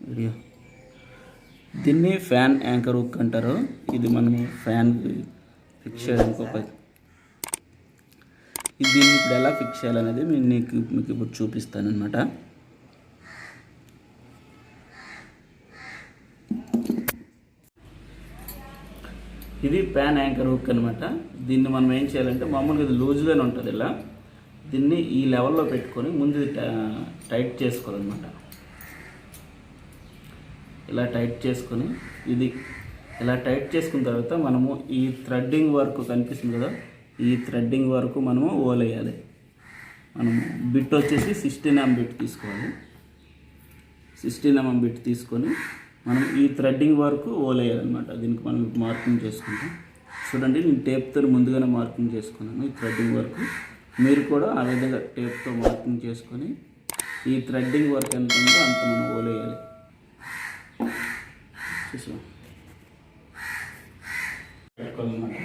Video దీన్ని fan anchor hook అంటారు. ఇది మనము ఫ్యాన్ ఫిక్స్ చేయడానికి దీన్ని ఇప్పుడు ఎలా ఫిక్స్ చేయాలనేది మీకు ఇప్పుడు చూపిస్తానమాట. ఇది ఫ్యాన్ యాంకర్ హుక్ అనమాట. దీన్ని మనం ఏం చేయాలంటే మామూలుగా ఇది లూజ్గానే ఉంటుంది. ఇలా దీన్ని ఈ లెవెల్లో పెట్టుకొని ముందు టైట్ చేసుకోవాలన్నమాట. ఇలా టైట్ చేసుకొని ఇది ఇలా టైట్ చేసుకున్న తర్వాత మనము ఈ థ్రెడ్డింగ్ వర్క్ కనిపిస్తుంది కదా, ఈ థ్రెడ్డింగ్ వరకు మనము ఓలేయాలి. మనము బిట్ వచ్చేసి 16 mm బిట్ తీసుకోవాలి. 16 mm బిట్ తీసుకొని మనం ఈ థ్రెడ్డింగ్ వరకు ఓలేయాలన్నమాట. దీనికి మనం మార్కింగ్ చేసుకుంటాం. చూడండి, నేను టేప్తో ముందుగానే మార్కింగ్ చేసుకున్నాను ఈ థ్రెడ్డింగ్ వరకు. మీరు కూడా ఆ విధంగా టేప్తో మార్కింగ్ చేసుకొని ఈ థ్రెడ్డింగ్ వర్క్ ఎంత ఉందో అంత మనం ఓలేయాలి. చూసాం పెట్టుకోవాలన్నమాట.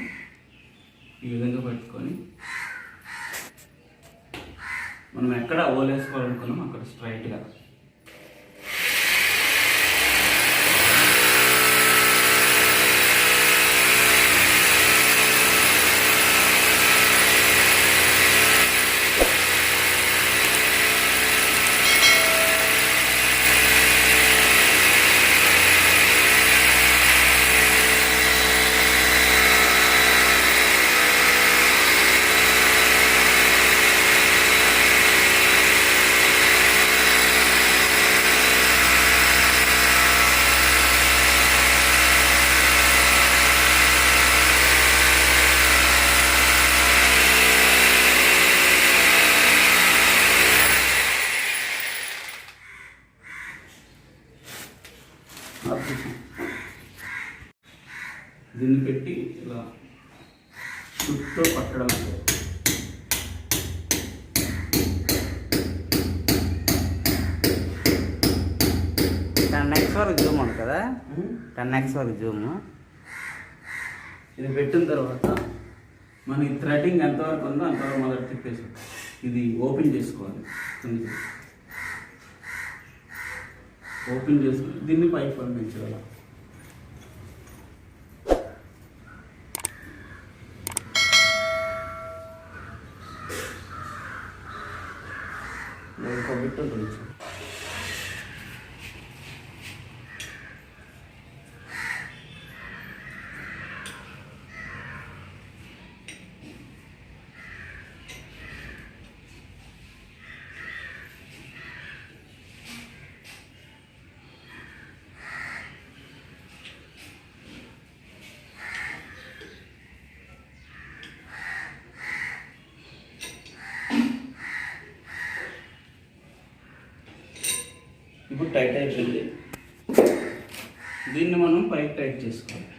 ఈ విధంగా పెట్టుకొని మనం ఎక్కడ ఓలేసుకోవాలనుకున్నాం అక్కడ స్ట్రైట్గా దీన్ని పెట్టి ఇలా చుట్టూ పట్టడం. 10x వరకు జూమ్ ఉంది కదా, 10x వరకు జూమ్. ఇది పెట్టిన తర్వాత మన ఈ థ్రెడ్డింగ్ ఎంతవరకు ఉందో అంతవరకు మొదటి తిప్పేసి ఇది ఓపెన్ చేసుకోవాలి. ఓపెన్ చేసుకుని దీన్ని పైకి పంపించాలి. ఇంకో బిట్ ఉంటుంది. ఇప్పుడు టైట్ అయిపోయింది. దీన్ని మనం పైకి టైట్ చేసుకోవాలి.